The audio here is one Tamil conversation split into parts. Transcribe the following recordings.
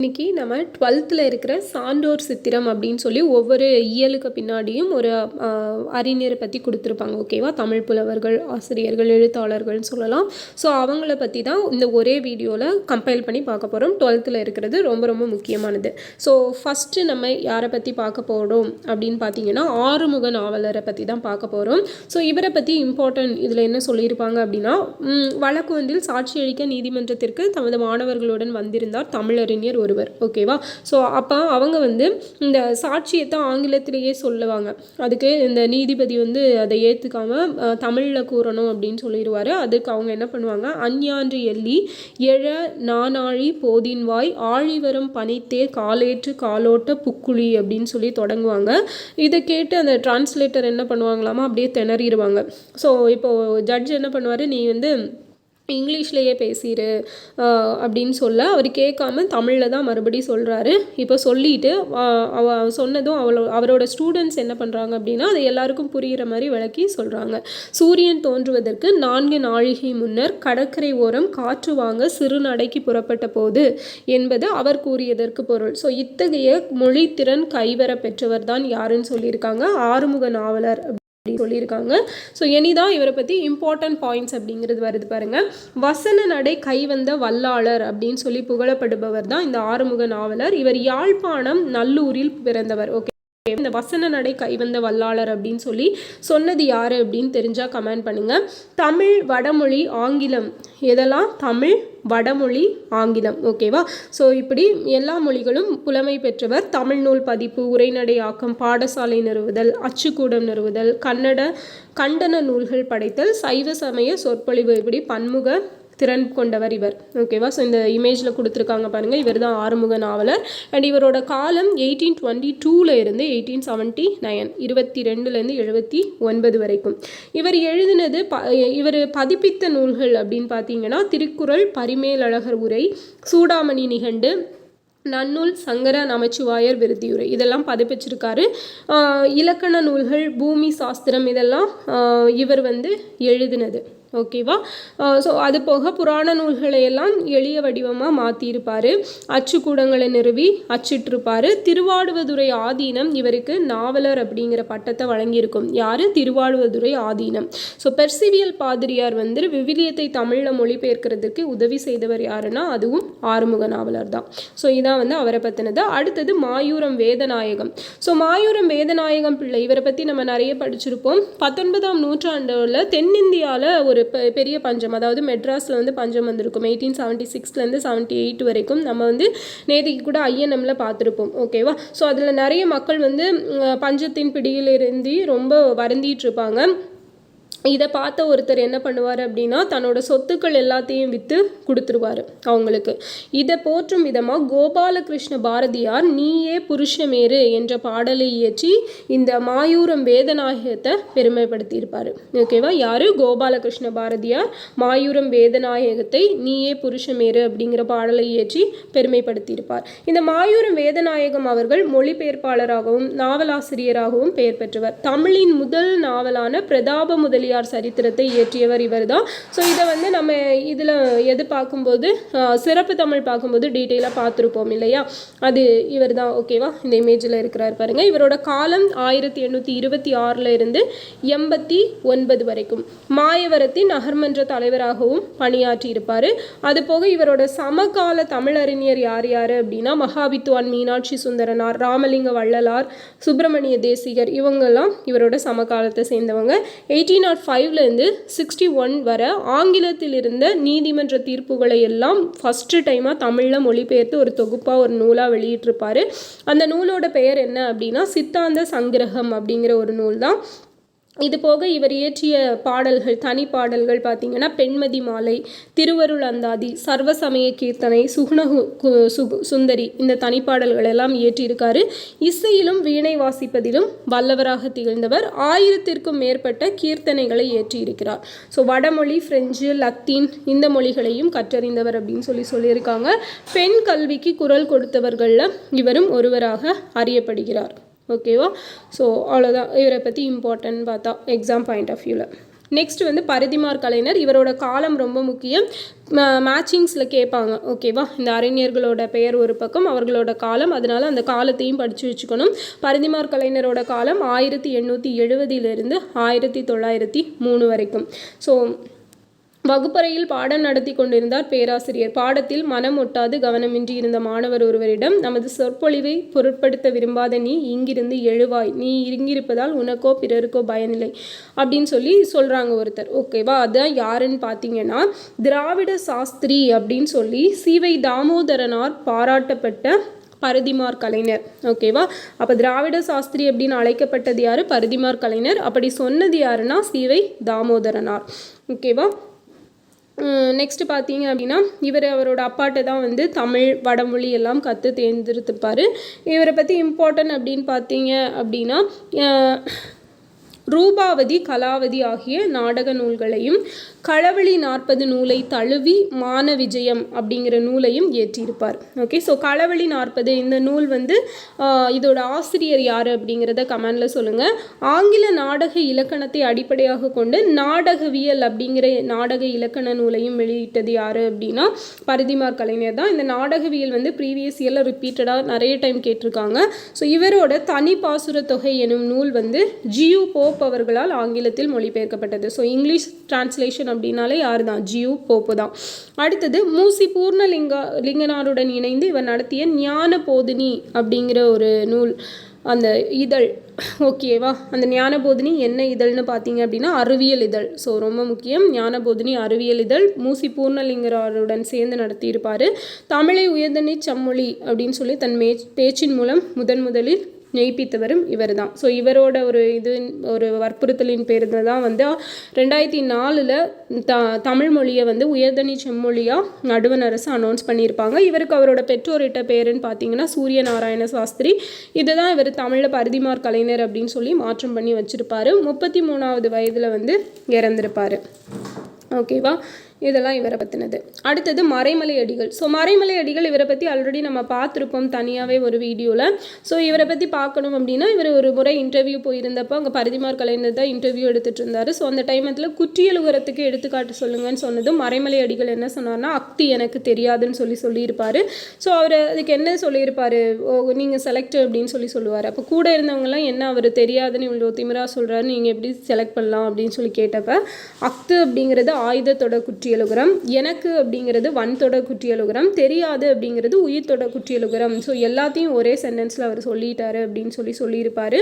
இன்றைக்கி நம்ம 12th இருக்கிற சான்றோர் சித்திரம் அப்படின்னு சொல்லி ஒவ்வொரு இயலுக்கு பின்னாடியும் ஒரு அறிஞரை பற்றி கொடுத்துருப்பாங்க. ஓகேவா? தமிழ் புலவர்கள், ஆசிரியர்கள், எழுத்தாளர்கள்னு சொல்லலாம். ஸோ அவங்கள பற்றி தான் இந்த ஒரே வீடியோவில் கம்பைல் பண்ணி பார்க்க போகிறோம். 12th இருக்கிறது ரொம்ப ரொம்ப முக்கியமானது. ஸோ ஃபஸ்ட்டு நம்ம யாரை பற்றி பார்க்க போகிறோம் அப்படின்னு பார்த்தீங்கன்னா ஆறுமுக நாவலரை பற்றி தான் பார்க்க போகிறோம். ஸோ இவரை பற்றி இம்பார்ட்டன்ட் இதில் என்ன சொல்லியிருப்பாங்க அப்படின்னா, வழக்கு ஒன்றில் சாட்சியளிக்க நீதிமன்றத்திற்கு தமது மாணவர்களுடன் வந்திருந்தார் தமிழறிஞர் ஒருவர். ஓகேவா? ஸோ அப்போ அவங்க இந்த சாட்சியத்தை ஆங்கிலத்திலேயே சொல்லுவாங்க. அதுக்கு இந்த நீதிபதி அதை ஏற்றுக்காமல் தமிழில் கூறணும் அப்படின்னு சொல்லிடுவார். அதுக்கு அவங்க என்ன பண்ணுவாங்க, அஞ்ஞான்று எள்ளி எழ நானாழி போதின்வாய் ஆழிவரம் பனித்தே காலேற்று காலோட்ட புக்குழி அப்படின்னு சொல்லி தொடங்குவாங்க. இதை கேட்டு அந்த டிரான்ஸ்லேட்டர் என்ன பண்ணுவாங்களாமா, அப்படியே திணறிடுவாங்க. ஸோ இப்போது ஜட்ஜ் என்ன பண்ணுவார், நீ இங்கிலீஷ்லேயே பேசிடு அப்படின்னு சொல்ல அவர் கேட்காம தமிழில் தான் மறுபடியும் சொல்கிறாரு. இப்போ சொல்லிட்டு சொன்னதும் அவரோட ஸ்டூடெண்ட்ஸ் என்ன பண்ணுறாங்க அப்படின்னா அதை எல்லாருக்கும் புரிகிற மாதிரி விளக்கி சொல்கிறாங்க. சூரியன் தோன்றுவதற்கு 4 நாழிகை முன்னர் கடற்கரை ஓரம் காற்று வாங்க சிறு நடைக்கு புறப்பட்ட போது என்பது அவர் கூறியதற்கு பொருள். ஸோ இத்தகைய மொழித்திறன் கைவர பெற்றவர் தான் யாருன்னு சொல்லியிருக்காங்க, ஆறுமுக நாவலர் அப்படி சொல்லியிருக்காங்க. ஸோ இனிதான் இவரை பற்றி இம்பார்ட்டன்ட் பாயிண்ட்ஸ் அப்படிங்கிறது வருது பாருங்கள். வசன நடை கைவந்த வல்லாளர் அப்படின்னு சொல்லி புகழப்படுபவர் தான் இந்த ஆறுமுக நாவலர். இவர் யாழ்ப்பாணம் நல்லூரில் பிறந்தவர். ஓகே, இந்த வசன நடை கைவந்த வல்லாளர் அப்படின்னு சொல்லி சொன்னது யார் அப்படின்னு தெரிஞ்சால் கமெண்ட் பண்ணுங்கள். தமிழ், வடமொழி, ஆங்கிலம், இதெல்லாம் தமிழ், வடமொழி, ஆங்கிலம். ஓகேவா? ஸோ இப்படி எல்லா மொழிகளும் புலமை பெற்றவர். தமிழ் நூல் பதிப்பு, உரைநடை ஆக்கம், பாடசாலை நிறுவுதல், அச்சுக்கூடம் நிறுவுதல், கண்டன நூல்கள் படைத்தல், சைவ சமய சொற்பொழிவு, இப்படி பன்முக திறன் கொண்டவர் இவர். ஓகேவா? ஸோ இந்த இமேஜில் கொடுத்துருக்காங்க பாருங்கள், இவர் தான் ஆறுமுக நாவலர். அண்ட் இவரோட காலம் 1822 இருந்து 1879, 22லேருந்து 79 வரைக்கும். இவர் எழுதினது இவர் பதிப்பித்த நூல்கள் அப்படின்னு பார்த்தீங்கன்னா திருக்குறள், பரிமேலழகர் உரை, சூடாமணி நிகண்டு, நன்னூல், சங்கர நமச்சிவாயர் விருத்தியுரை, இதெல்லாம் பதிப்பிச்சிருக்காரு. இலக்கண நூல்கள், பூமி சாஸ்திரம், இதெல்லாம் இவர் எழுதினது. ஓகேவா? ஸோ அது போக புராண நூல்களை எல்லாம் எளிய வடிவமாக மாற்றியிருப்பார். அச்சுக்கூடங்களை நிறுவி அச்சிட்டிருப்பார். திருவாடுவதுறை ஆதீனம் இவருக்கு நாவலர் அப்படிங்கிற பட்டத்தை வழங்கியிருக்கும். யார்? திருவாடுவதுறை ஆதீனம். ஸோ பெர்சிவியல் பாதிரியார் விவிலியத்தை தமிழில் மொழிபெயர்க்கிறதுக்கு உதவி செய்தவர் யாருன்னா அதுவும் ஆறுமுக நாவலர் தான். ஸோ இதான் அவரை பற்றினது. அடுத்தது மாயூரம் வேதநாயகம். ஸோ மாயூரம் வேதநாயகம் பிள்ளை, இவரை பற்றி நம்ம நிறைய படிச்சிருப்போம். 19ஆம் நூற்றாண்டில் தென்னிந்தியாவில் ஒரு பெரிய பஞ்சம், அதாவது மெட்ராஸில் பஞ்சம் வந்திருக்கும் 1876லேருந்து 78 வரைக்கும். நம்ம நேற்றுக்கு கூட ஐஎன்எம்ல பார்த்துருப்போம். ஓகேவா? ஸோ அதில் நிறைய மக்கள் பஞ்சத்தின் பிடியிலிருந்து ரொம்ப வருந்திட்டு இருப்பாங்க. இதை பார்த்த ஒருத்தர் என்ன பண்ணுவார் அப்படின்னா தன்னோட சொத்துக்கள் எல்லாத்தையும் விற்று கொடுத்துருவார் அவங்களுக்கு. இதை போற்றும் விதமாக கோபாலகிருஷ்ண பாரதியார் நீயே புருஷமேரு என்ற பாடலை இயற்றி இந்த மாயூரம் வேதநாயகத்தை பெருமைப்படுத்தியிருப்பார். ஓகேவா? யார்? கோபாலகிருஷ்ண பாரதியார் மாயூரம் வேதநாயகத்தை நீயே புருஷமேரு அப்படிங்கிற பாடலை இயற்றி பெருமைப்படுத்தியிருப்பார். இந்த மாயூரம் வேதநாயகம் அவர்கள் மொழிபெயர்ப்பாளராகவும் நாவலாசிரியராகவும் பெயர் பெற்றவர். தமிழின் முதல் நாவலான பிரதாப முதலியார் சரித்திரத்தை இயற்றியவர் இவர் தான். ஸோ இதை நம்ம இதில் எது பார்க்கும்போது சிறப்பு தமிழ் பார்க்கும்போது டீட்டெயிலாக பார்த்துருப்போம் இல்லையா, அது இவர் தான். ஓகேவா? இந்த இமேஜில் இருக்கிறார் பாருங்கள். இவரோட காலம் 1826 இருந்து 89 வரைக்கும். மாயவரத்தின் நகர்மன்ற தலைவராகவும் பணியாற்றியிருப்பார். அது போக இவரோட சமகால தமிழறிஞர் யார் யார் அப்படின்னா மகாவித்துவான் மீனாட்சி சுந்தரனார், ராமலிங்க வள்ளலார், சுப்பிரமணிய தேசிகர், இவங்கெல்லாம் இவரோட சமகாலத்தை சேர்ந்தவங்க. 1805லேருந்து 61 வரை ஆங்கிலத்தில் இருந்த நீதிமன்ற தீர்ப்புகளை எல்லாம் ஃபஸ்ட்டு டைமாக தமிழில் மொழிபெயர்த்து ஒரு தொகுப்பாக ஒரு நூலாக வெளியிட்டிருப்பார். அந்த நூலோட பெயர் என்ன அப்படின்னா சித்தாந்த சங்கிரகம் அப்படிங்கிற ஒரு நூல் தான். இது போக இவர் இயற்றிய பாடல்கள், தனி பாடல்கள் பார்த்திங்கன்னா பெண்மதி மாலை, திருவருள் அந்தாதி, சர்வசமய கீர்த்தனை, சுந்தரி, இந்த தனிப்பாடல்கள் எல்லாம் இயற்றியிருக்காரு. இசையிலும் வீணை வாசிப்பதிலும் வல்லவராக திகழ்ந்தவர். 1000க்கும் மேற்பட்ட கீர்த்தனைகளை இயற்றியிருக்கிறார். ஸோ வடமொழி, பிரெஞ்சு, லத்தீன் இந்த மொழிகளையும் கற்றறிந்தவர் அப்படின்னு சொல்லியிருக்காங்க. பெண் கல்விக்கு குரல் கொடுத்தவர்களில் இவரும் ஒருவராக அறியப்படுகிறார். ஓகேவா? ஸோ அவ்வளோதான் இவரை பற்றி இம்பார்ட்டன்ட் பார்த்தா எக்ஸாம் பாயிண்ட் ஆஃப் வியூவில். நெக்ஸ்ட் வந்து பரிதிமார் கலைஞர். இவரோட காலம் ரொம்ப முக்கியம். மேட்சிங்ஸில் கேட்பாங்க. ஓகேவா, இந்த அறிஞர்களோட பெயர் ஒரு பக்கம், அவர்களோட காலம், அதனால அந்த காலத்தையும் படித்து வச்சுக்கணும். பரிதிமார் கலைஞரோட காலம் 1870 1903 வரைக்கும். ஸோ வகுப்பறையில் பாடம் நடத்தி கொண்டிருந்தார் பேராசிரியர். பாடத்தில் மனம் ஒட்டாது கவனமின்றி இருந்த மாணவர் ஒருவரிடம், நமது சொற்பொழிவை பொருட்படுத்த விரும்பாத நீ இங்கிருந்து எழுவாய், நீ இங்கிருப்பதால் உனக்கோ பிறருக்கோ பயனில்லை அப்படின்னு சொல்கிறாங்க ஒருத்தர். ஓகேவா, அதுதான் யாருன்னு பார்த்தீங்கன்னா திராவிட சாஸ்திரி அப்படின்னு சொல்லி சி.வை. தாமோதரனார் பாராட்டப்பட்ட பரிதிமார் கலைஞர். ஓகேவா, அப்போ திராவிட சாஸ்திரி அப்படின்னு அழைக்கப்பட்டது யார்? பரிதிமார் கலைஞர். அப்படி சொன்னது யாருன்னா சி.வை. தாமோதரனார். ஓகேவா, நெக்ஸ்ட்டு பார்த்தீங்க அப்படின்னா அவரோட அப்பாட்ட தான் வந்து தமிழ் வடமொழி எல்லாம் கற்று தேர்ந்தெடுத்துப்பார். இவரை பற்றி இம்பார்ட்டன்ட் அப்படின்னு பார்த்தீங்க அப்படின்னா ரூபாவதி கலாவதி ஆகிய நாடக நூல்களையும் களவழி 40 நூலை தழுவி மான விஜயம் அப்படிங்கிற நூலையும் ஏற்றியிருப்பார். ஓகே, ஸோ களவழி 40 இந்த நூல் வந்து இதோட ஆசிரியர் யார் அப்படிங்கிறத கமெண்டில் சொல்லுங்கள். ஆங்கில நாடக இலக்கணத்தை அடிப்படையாக கொண்டு நாடகவியல் அப்படிங்கிற நாடக இலக்கண நூலையும் வெளியிட்டது யார் அப்படின்னா பரிதிமார் கலைஞர் தான். இந்த நாடகவியல் வந்து ப்ரீவியஸ் இயரில் ரிப்பீட்டடாக நிறைய டைம் கேட்டிருக்காங்க. ஸோ இவரோட தனி பாசுர தொகை எனும் நூல் வந்து ஜியு போப் அவர்களால் ஆங்கிலத்தில் மொழிபெயர்க்கப்பட்டது. ஸோ இங்கிலீஷ் டிரான்ஸ்லேஷன் அப்படின்னாலே யார் தான்? ஜியு போப்பு தான். அடுத்தது மூசி பூர்ணலிங்கனாருடன் இணைந்து இவர் நடத்திய ஞான போதினி அப்படிங்கிற ஒரு நூல், அந்த இதழ். ஓகேவா, அந்த ஞானபோதினி என்ன இதழ்னு பார்த்தீங்க அப்படின்னா அறிவியல் இதழ். ஸோ ரொம்ப முக்கியம், ஞானபோதினி அறிவியல் இதழ் மூசி பூர்ணலிங்கராருடன் சேர்ந்து நடத்தியிருப்பார். தமிழை உயர்தனி செம்மொழி அப்படின்னு சொல்லி தன் பேச்சின் மூலம் முதலில் மெய்ப்பித்தவரும் இவர் தான். ஸோ இவரோட ஒரு வற்புறுத்தலின் பேர் தான் வந்து 2004 தமிழ் மொழியை வந்து உயர்தனி செம்மொழியாக நடுவண் அரசு அனௌன்ஸ் பண்ணியிருப்பாங்க. இவருக்கு அவரோட பெற்றோரிட்ட பேருன்னு பார்த்தீங்கன்னா சூரிய நாராயண சாஸ்திரி. இதுதான் இவர் தமிழில் பரிதிமார் கலைஞர் அப்படின்னு சொல்லி மாற்றம் பண்ணி வச்சுருப்பார். 33வது வயதில் வந்து இறந்திருப்பார். ஓகேவா, இதெல்லாம் இவரை பற்றினது. அடுத்தது மறைமலை அடிகள். ஸோ மறைமலை அடிகள் இவரை பற்றி ஆல்ரெடி நம்ம பார்த்துருப்போம் தனியாகவே ஒரு வீடியோவில். ஸோ இவரை பற்றி பார்க்கணும் அப்படின்னா இவர் ஒரு முறை இன்டர்வியூ போயிருந்தப்போ அங்கே பரிதிமார் கலைஞர் தான் இன்டர்வியூ எடுத்துகிட்டு இருந்தார். ஸோ அந்த டைமத்தில் குற்றியலுகரத்துக்கு எடுத்துக்காட்டு சொல்லுங்கன்னு சொன்னதும் மறைமலை அடிகள் என்ன சொன்னார்னா அக்தி எனக்கு தெரியாதுன்னு சொல்லியிருப்பார். ஸோ அவர் அதுக்கு என்ன சொல்லியிருப்பார், நீங்கள் செலக்ட் அப்படின்னு சொல்லுவார். அப்போ கூட இருந்தவங்கலாம் என்ன அவர் தெரியாதுன்னு இவ்வளோ திமிரா சொல்கிறாரு, நீங்கள் எப்படி செலக்ட் பண்ணலாம் அப்படின்னு சொல்லி கேட்டப்ப அக்து அப்படிங்கிறது ஆயுதத்தோட குற்றியலுகரம், எனக்கு அப்படிங்கிறது வன்தொடர் குற்றியலுகரம், தெரியாது அப்படிங்கிறது உயிர்த்தொடர் குற்றியலுகரம். ஸோ எல்லாத்தையும் ஒரே சென்டென்ஸில் அவர் சொல்லிட்டாரு அப்படின்னு சொல்லியிருப்பார்.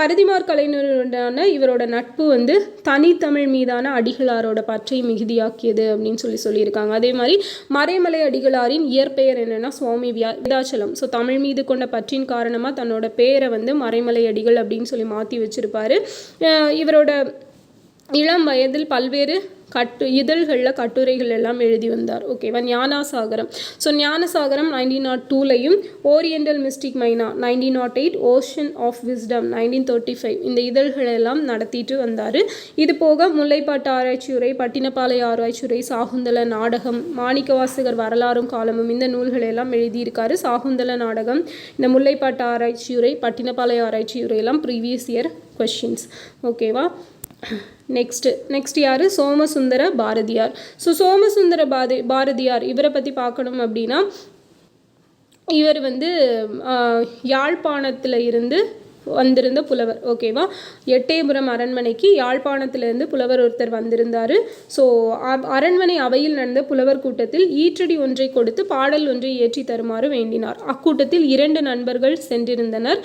பரிதிமார் கலைஞருடான இவரோட நட்பு வந்து தனித்தமிழ் மீதான அடிகளாரோட பற்றை மிகுதியாக்கியது அப்படின்னு சொல்லியிருக்காங்க. அதே மாதிரி மறைமலை அடிகளாரின் இயற்பெயர் என்னென்னா சுவாமி வேதாச்சலம். ஸோ தமிழ் மீது கொண்ட பற்றின் காரணமாக தன்னோட பேரை வந்து மறைமலை அடிகள் அப்படின்னு சொல்லி மாற்றி வச்சிருப்பார். இவரோட இளம் வயதில் பல்வேறு இதழ்களில் கட்டுரைகள் எல்லாம் எழுதி வந்தார். ஓகேவா, ஞானசாகரம். ஸோ ஞானசாகரம் 1902லையும் oriental mystic myna 1908, ocean of wisdom 1935 இந்த இதழ்கள் எல்லாம் நடத்திட்டு வந்தார். இது போக முல்லைப்பாட்டு ஆராய்ச்சியுரை, பட்டினப்பாலை ஆராய்ச்சியுரை, சாகுந்தல நாடகம், மாணிக்கவாசகர் வரலாறும் காலமும் இந்த நூல்களை எல்லாம் எழுதியிருக்காரு. சாகுந்தல நாடகம், இந்த முல்லைப்பாட்டு ஆராய்ச்சியுரை, பட்டினப்பாலை ஆராய்ச்சியுரை எல்லாம் ப்ரீவியஸ் இயர் கொஸ்டின்ஸ். ஓகேவா, நெக்ஸ்ட் யார்? சோமசுந்தர பாரதியார். ஸோ சோமசுந்தர பாரதியார் இவரை பற்றி பார்க்கணும் அப்படின்னா இவர் வந்து யாழ்ப்பாணத்தில் இருந்து வந்திருந்த புலவர். ஓகேவா, எட்டயபுரம் அரண்மனைக்கு யாழ்ப்பாணத்திலிருந்து புலவர் ஒருத்தர் வந்திருந்தார். ஸோ அரண்மனை அவையில் நடந்த புலவர் கூட்டத்தில் ஈற்றடி ஒன்றை கொடுத்து பாடல் ஒன்றை ஏற்றி தருமாறு வேண்டினார். அக்கூட்டத்தில் 2 நண்பர்கள் சென்றிருந்தனர்.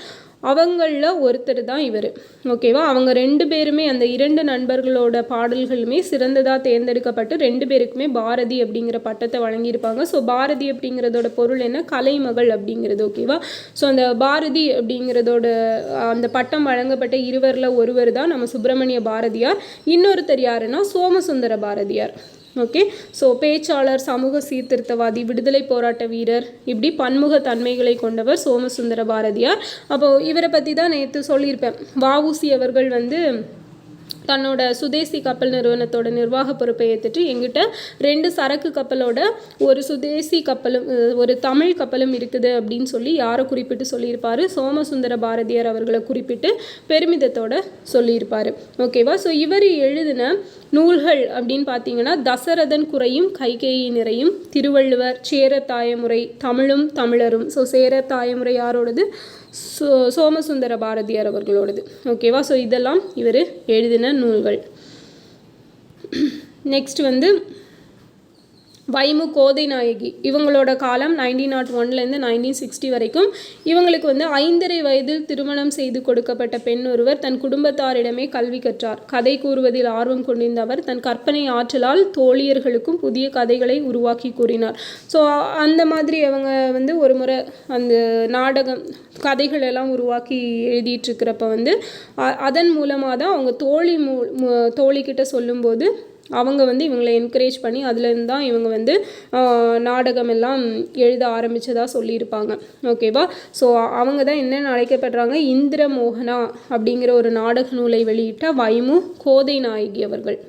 அவங்களில் ஒருத்தர் தான் இவர். ஓகேவா, அவங்க 2 பேருமே அந்த 2 நண்பர்களோட பாடல்களுமே சிறந்ததாக தேர்ந்தெடுக்கப்பட்டு 2 பேருக்குமே பாரதி அப்படிங்கிற பட்டத்தை வழங்கியிருப்பாங்க. ஸோ பாரதி அப்படிங்கிறதோட பொருள் என்ன? கலைமகள் அப்படிங்கிறது. ஓகேவா, ஸோ அந்த பாரதி அப்படிங்கிறதோட அந்த பட்டம் வழங்கப்பட்ட இருவரில் ஒருவர் தான் நம்ம சுப்பிரமணிய பாரதியார். இன்னொருத்தர் யாருன்னா சோமசுந்தர பாரதியார். ஓகே, ஸோ பேச்சாளர், சமூக சீர்திருத்தவாதி, விடுதலை போராட்ட வீரர், இப்படி பன்முக தன்மைகளை கொண்டவர் சோமசுந்தர பாரதியார். அப்போது இவரை பற்றி தான் நேற்று சொல்லியிருப்பேன். வஉசி அவர்கள் வந்து தன்னோட சுதேசி கப்பல் நிறுவனத்தோட நிர்வாக பொறுப்பை ஏற்றுட்டு எங்கிட்ட 2 சரக்கு கப்பலோட ஒரு சுதேசி கப்பலும் ஒரு தமிழ் கப்பலும் இருக்குது அப்படின்னு சொல்லி யாரை குறிப்பிட்டு சொல்லியிருப்பார்? சோமசுந்தர பாரதியார் அவர்களை குறிப்பிட்டு பெருமிதத்தோட சொல்லியிருப்பார். ஓகேவா? ஸோ இவர் எழுதின நூல்கள் அப்படின்னு பார்த்தீங்கன்னா தசரதன் குறையும் கைகேயி நிறையும், திருவள்ளுவர், சேரத்தாயமுறை, தமிழும் தமிழரும். ஸோ சேரத்தாயமுறை யாரோடது? சோமசுந்தர பாரதியார் அவர்களோடது. ஓகேவா? ஸோ இதெல்லாம் இவர் எழுதின நூல்கள். நெக்ஸ்ட் வந்து வைமு கோதை நாயகி. இவங்களோட காலம் 1901லேருந்து 1960 வரைக்கும். இவங்களுக்கு வந்து 5½ வயதில் திருமணம் செய்து கொடுக்கப்பட்ட பெண் ஒருவர் தன் குடும்பத்தாரிடமே கல்வி கற்றார். கதை கூறுவதில் ஆர்வம் கொண்டிருந்த அவர் தன் கற்பனை ஆற்றலால் தோழியர்களுக்கும் புதிய கதைகளை உருவாக்கி கூறினார். ஸோ அந்த மாதிரி அவங்க வந்து ஒரு முறை அந்த நாடகம் கதைகள் எல்லாம் உருவாக்கி எழுதிட்டுருக்கிறப்ப வந்து அதன் மூலமாக தான் அவங்க தோழிக்கிட்ட சொல்லும்போது அவங்க வந்து இவங்களை என்கரேஜ் பண்ணி அதுலேருந்து தான் இவங்க வந்து நாடகம் எல்லாம் எழுத ஆரம்பித்ததாக சொல்லியிருப்பாங்க. ஓகேவா? ஸோ அவங்க தான் என்னென்னு அழைக்கப்படுறாங்க? இந்திரமோகனா அப்படிங்கிற ஒரு நாடக நூலை வெளியிட்ட வைமு கோதை நாயகி அவர்கள்.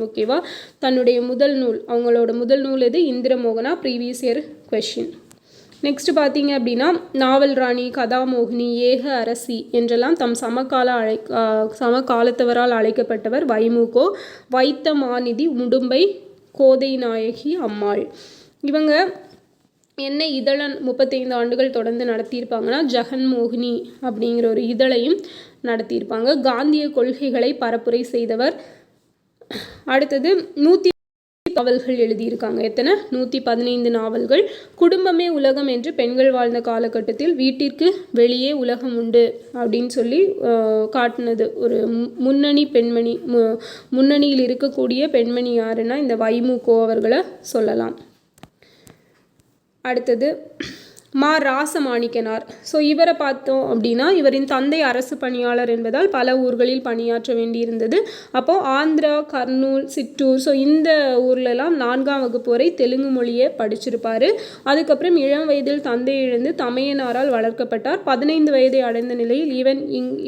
ஓகேவா? தன்னுடைய முதல் நூல், அவங்களோட முதல் நூல் எது? Indiramohana. Previous year question. Next பார்த்தீங்க அப்படின்னா நாவல் ராணி, கதாமோகினி, ஏக அரசி என்றெல்லாம் தம் சமகாலத்தவரால் அழைக்கப்பட்டவர் வைமுகோ. வைத்த மாநிதி, முடும்பை கோதை நாயகி அம்மாள். இவங்க என்ன இதழன் 35 ஆண்டுகள் தொடர்ந்து நடத்தியிருப்பாங்கன்னா ஜெகன்மோகினி அப்படிங்கிற ஒரு இதழையும் நடத்தியிருப்பாங்க. காந்திய கொள்கைகளை பரப்புரை செய்தவர். அடுத்தது 100 நாவல்கள் எழுதியிருக்காங்க. எத்தனை? 115 நாவல்கள். குடும்பமே உலகம் என்று பெண்கள் வாழ்ந்த காலகட்டத்தில் வீட்டிற்கு வெளியே உலகம் உண்டு அப்படின்னு சொல்லி காட்டினது ஒரு முன்னணி பெண்மணி. முன்னணியில் இருக்கக்கூடிய பெண்மணி யாருன்னா இந்த வைமுகோ அவர்களை சொல்லலாம். அடுத்தது ராசமாணிக்கனார். ஸோ இவரை பார்த்தோம் அப்படின்னா இவரின் தந்தை அரசு பணியாளர் என்பதால் பல ஊர்களில் பணியாற்ற வேண்டியிருந்தது. அப்போது ஆந்திரா, கர்னூல், சிற்றூர், ஸோ இந்த ஊர்லெலாம் 4ஆம் வகுப்பு வரை தெலுங்கு மொழியை படிச்சிருப்பார். அதுக்கப்புறம் இளம் வயதில் தந்தை இழந்து தமையனாரால் வளர்க்கப்பட்டார். 15 வயதை அடைந்த நிலையில் இவன்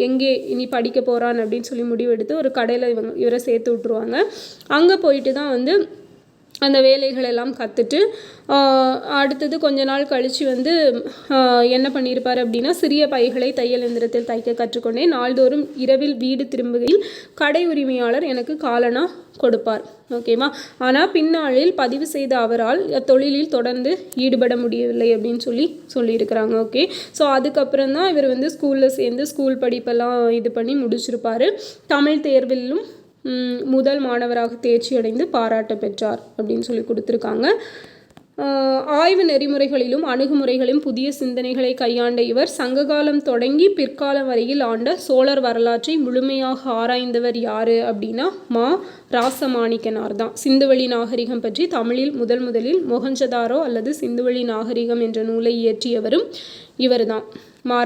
எங்கே இனி படிக்க போகிறான் அப்படின்னு சொல்லி முடிவெடுத்து ஒரு கடையில் இவரை சேர்த்து விட்ருவாங்க. அங்கே போயிட்டு தான் வந்து அந்த வேலைகள் எல்லாம் கற்றுட்டு அடுத்தது கொஞ்ச நாள் கழித்து வந்து என்ன பண்ணியிருப்பார் அப்படின்னா சிறிய பைகளை தையல் எந்திரத்தில் தைக்க கற்றுக்கொண்டேன். நாள்தோறும் இரவில் வீடு திரும்புகையில் கடை உரிமையாளர் எனக்கு காலனா கொடுப்பார். ஓகேவா? ஆனால் பின்னாளில் பதிவு செய்த அவரால் தொழிலில் தொடர்ந்து ஈடுபட முடியவில்லை அப்படின்னு சொல்லியிருக்கிறாங்க. ஓகே. ஸோ அதுக்கப்புறம் தான் இவர் வந்து ஸ்கூலில் சேர்ந்து ஸ்கூல் படிப்பெல்லாம் இது பண்ணி முடிச்சிருப்பார். தமிழ் தேர்விலும் முதல் மாணவராக தேர்ச்சி அடைந்து பாராட்ட பெற்றார் அப்படின்னு சொல்லி கொடுத்துருக்காங்க. ஆய்வு நெறிமுறைகளிலும் அணுகுமுறைகளிலும் புதிய சிந்தனைகளை கையாண்ட இவர் சங்ககாலம் தொடங்கி பிற்காலம் வரையில் ஆண்ட சோழர் வரலாற்றை முழுமையாக ஆராய்ந்தவர் யார் அப்படின்னா ராசமாணிக்கனார் தான். சிந்துவெளி நாகரிகம் பற்றி தமிழில் முதலில் மொஹஞ்சதாரோ அல்லது சிந்துவெளி நாகரிகம் என்ற நூலை இயற்றியவரும் இவர் தான்,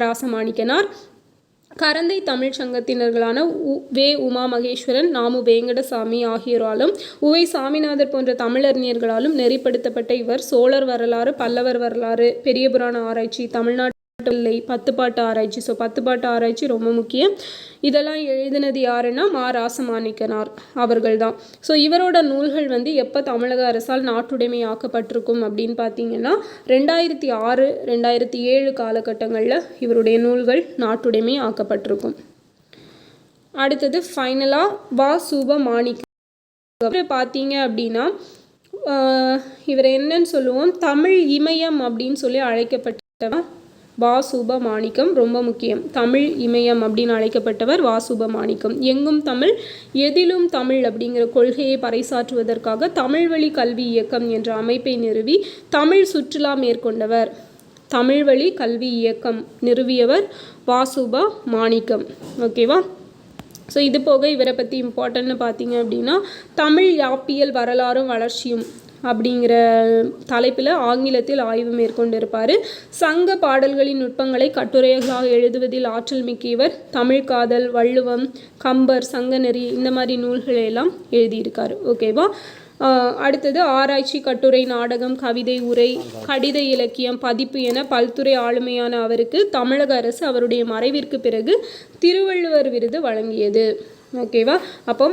ராசமாணிக்கனார். கரந்தை தமிழ் சங்கத்தினர்களான உமா மகேஸ்வரன், நாமு வேங்கடசாமி ஆகியோராலும் உவை சாமிநாதர் போன்ற தமிழறிஞர்களாலும் நெறிப்படுத்தப்பட்ட இவர் சோழர் வரலாறு, பல்லவர் வரலாறு, பெரிய புராண ஆராய்ச்சி, தமிழ்நாட்டு பத்துப்பாட்டு ஆராய்ச்சி, ஸோ பத்துப்பாட்டு ஆராய்ச்சி ரொம்ப முக்கியம். இதெல்லாம் எழுதினது யாருன்னா ராசமாணிக்கனார் அவர்கள் தான். ஸோ இவரோட நூல்கள் வந்து எப்போ தமிழக அரசால் நாட்டுடைமை ஆக்கப்பட்டிருக்கும் அப்படின்னு பார்த்தீங்கன்னா 2006, 2007 காலகட்டங்களில் இவருடைய நூல்கள் நாட்டுடைமை ஆக்கப்பட்டிருக்கும். அடுத்தது ஃபைனலாக சுபமாணிக்கம் பார்த்தீங்க அப்படின்னா இவர் என்னன்னு சொல்லுவோம், தமிழ் இமயம் அப்படின்னு சொல்லி அழைக்கப்பட்டவர் சுபமாணிக்கம். ரொம்ப முக்கியம். தமிழ் இமயம் அப்படின்னு அழைக்கப்பட்டவர் சுபமாணிக்கம். எங்கும் தமிழ் எதிலும் தமிழ் அப்படிங்கிற கொள்கையை பறைசாற்றுவதற்காக தமிழ் வழி கல்வி இயக்கம் என்ற அமைப்பை நிறுவி தமிழ் சுற்றுலா மேற்கொண்டவர். தமிழ் வழி கல்வி இயக்கம் நிறுவியவர் சுபமாணிக்கம். ஓகேவா? ஸோ இது போக இவரை பற்றி இம்பார்ட்டன்ட்னு பார்த்தீங்க அப்படின்னா தமிழ் யாப்பியல் வரலாறும் வளர்ச்சியும் அப்படிங்கிற தலைப்பில் ஆங்கிலத்தில் ஆய்வு மேற்கொண்டிருப்பார். சங்க பாடல்களின் நுட்பங்களை கட்டுரைகளாக எழுதுவதில் ஆற்றல் மிக்கவர். தமிழ் காதல், வள்ளுவம், கம்பர், சங்கநெறி இந்த மாதிரி நூல்களை எல்லாம் எழுதியிருக்காரு. ஓகேவா? அடுத்தது ஆராய்ச்சி, கட்டுரை, நாடகம், கவிதை, உரை, கடித இலக்கியம், பதிப்பு என பல்துறை ஆளுமையான அவருக்கு தமிழக அரசு அவருடைய மறைவிற்கு பிறகு திருவள்ளுவர் விருது வழங்கியது. ஓகேவா. அப்போ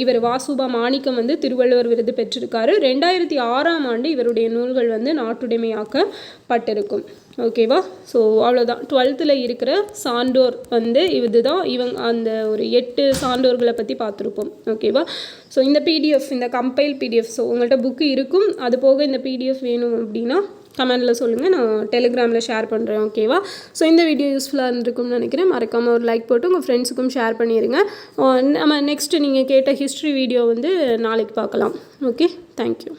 இவர் வாசுபா மாணிக்கம் வந்து திருவள்ளுவர் விருது பெற்றிருக்காரு. 2006ஆம் ஆண்டு இவருடைய நூல்கள் வந்து நாட்டுடைமையாக்கப்பட்டிருக்கும். ஓகேவா. ஸோ அவ்வளோதான் 12th இருக்கிற சான்றோர் வந்து இதுதான். அந்த ஒரு 8 சான்றோர்களை பற்றி பார்த்துருப்போம். ஓகேவா. ஸோ இந்த பிடிஎஃப், இந்த கம்பைல் பிடிஎஃப், ஸோ உங்கள்கிட்ட புக்கு இருக்கும். அது போக இந்த பிடிஎஃப் வேணும் அப்படின்னா கமெண்டில் சொல்லுங்கள், நான் டெலிகிராமில் ஷேர் பண்ணுறேன். ஓகேவா. ஸோ இந்த வீடியோ யூஸ்ஃபுல்லாக இருந்திருக்கும்னு நினைக்கிறேன். மறக்காமல் ஒரு லைக் போட்டு உங்கள் ஃப்ரெண்ட்ஸுக்கும் ஷேர் பண்ணிடுங்க. நம்ம நெக்ஸ்ட்டு நீங்கள் கேட்ட ஹிஸ்ட்ரி வீடியோ வந்து நாளைக்கு பார்க்கலாம். Okay, thank you.